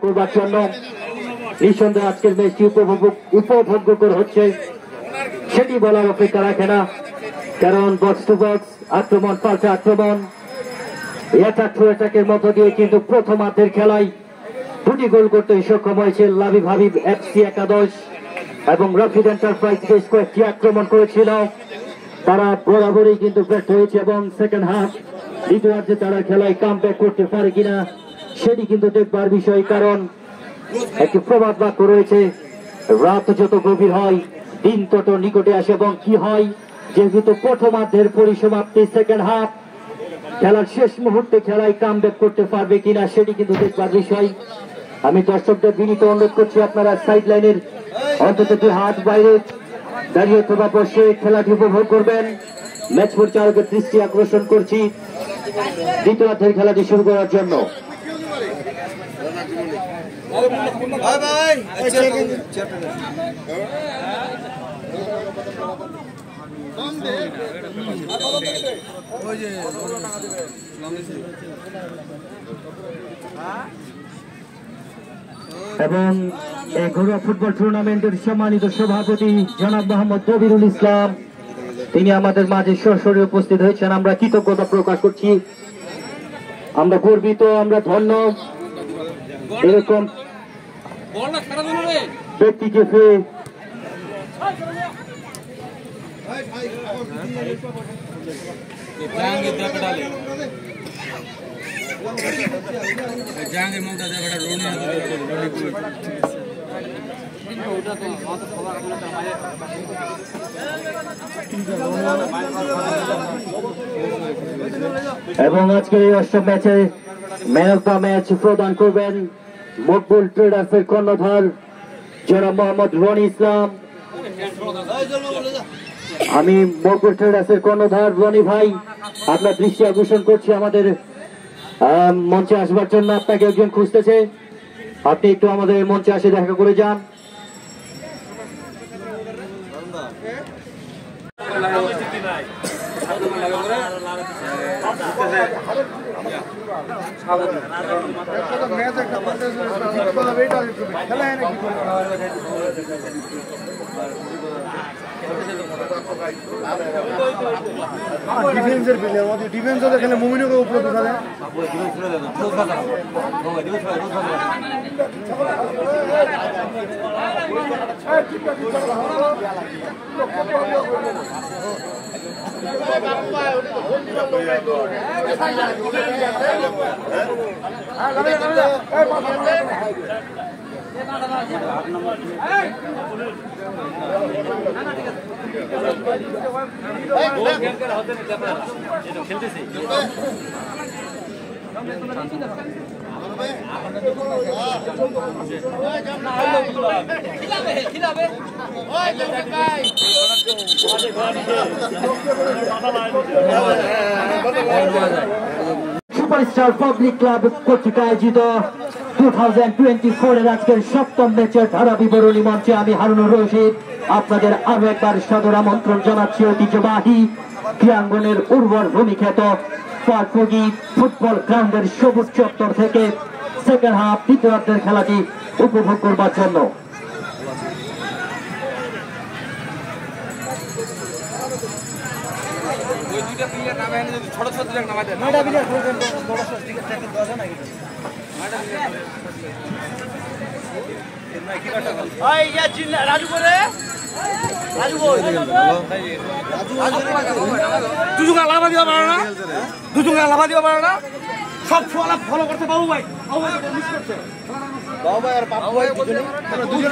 করবার জন্য নিঃসন্দেহে আজকের ম্যাচটি উপভোগ্য হচ্ছে সেটি বলার অপেক্ষা রাখে না, কারণ বক্স টু বক্স আক্রমণ, পাল্টা আক্রমণ, অ্যাটাকের মধ্য দিয়ে কিন্তু প্রথমার্ধের খেলায় দুটি গোল করতে সক্ষম হয়েছে লাবিব হাবিব এফসি একাদশ এবং রাফিদ এন্টারপ্রাইজ। বেশ কয়েকটি আক্রমণ করেছিল, তারা বরাবরই কিন্তু ব্যর্থ হয়েছে এবং সেকেন্ড হাফ দ্বিতীয়ার্ধে তারা খেলায় কামব্যাক করতে পারে কিনা সেটি কিন্তু দেখবার বিষয়, কারণ একটি প্রবাদ বাক্য রয়েছে, রাত যত গভীর হয় দিন তত নিকটে আসে। এবং কি হয়, যেহেতু প্রথমার্ধের পরিসমাপ্তি, সেকেন্ড হাফ খেলার শেষ মুহূর্তে খেলায় কামব্যাক করতে পারবে কিনা সেটি কিন্তু দেখবার বিষয়। আমি দর্শকদের বিনীত অনুরোধ করছি, আপনারা সাইড লাইনের অন্তত 2 হাত বাইরে দাঁড়িয়ে অথবা বসে খেলাটি উপভোগ করবেন। ম্যাচ পরিচালকের দৃষ্টি আকর্ষণ করছি দ্বিতীয়ার্ধের খেলাটি শুরু করার জন্য। এবং এই ঘরোয়া ফুটবল টুর্নামেন্টের সম্মানিত সভাপতি জনাব মোহাম্মদ কবিরুল ইসলাম, তিনি আমাদের মাঝে সরাসরি উপস্থিত হয়েছেন। আমরা কৃতজ্ঞতা প্রকাশ করছি, আমরা গর্বিত, আমরা ধন্য এরকম ব্যক্তিকে পেয়ে। এবং আজকের এই অষ্টম ম্যাচে ম্যান অফ দ্য ম্যাচ প্রদান করবেন মকবুল ট্রেডার্সের কর্ণধার জনাব মোহাম্মদ রনি ইসলাম। আমি মকবুল ট্রেডার্সের কর্ণধার রনি ভাই আপনার দৃষ্টি আকর্ষণ করছি, আমাদের মঞ্চে আসবার জন্য আপনাকে একজন খুঁজতেছে, আপনি একটু আমাদের মঞ্চে আসে দেখা করে যান। ডিফেন্সের প্লেয়ার আমাদের ডিফেন্স ওদের খেলে মুমিনকে উপরে উঠালে খেলতেছি সুপারস্টার পাবলিক ক্লাব কর্তৃক আয়োজিত 2024 আজকের সপ্তম ম্যাচের ধারা বিবরণী মঞ্চে আমি হারুনুর রশিদ আপনাদের আরো একবার সাদর আমন্ত্রণ জানাচ্ছি ঐতিহ্যবাহী ক্রীড়াঙ্গনের উর্বর ভূমি খ্যাত পার্কগি ফুটবল গ্রাউন্ডের সবুজ চত্বর থেকে সেকেন্ড হাফ দ্বিতীয়ার্ধের খেলাটি উপভোগ করবার জন্য। রাজু করে দুজনে লাভা দিবা পারো না, দুজনে লাভা দিবা পারো না, সব ফলো করতে বাবু ভাই মিস করছে বাবু ভাই আর পাপু ভাই দুজনে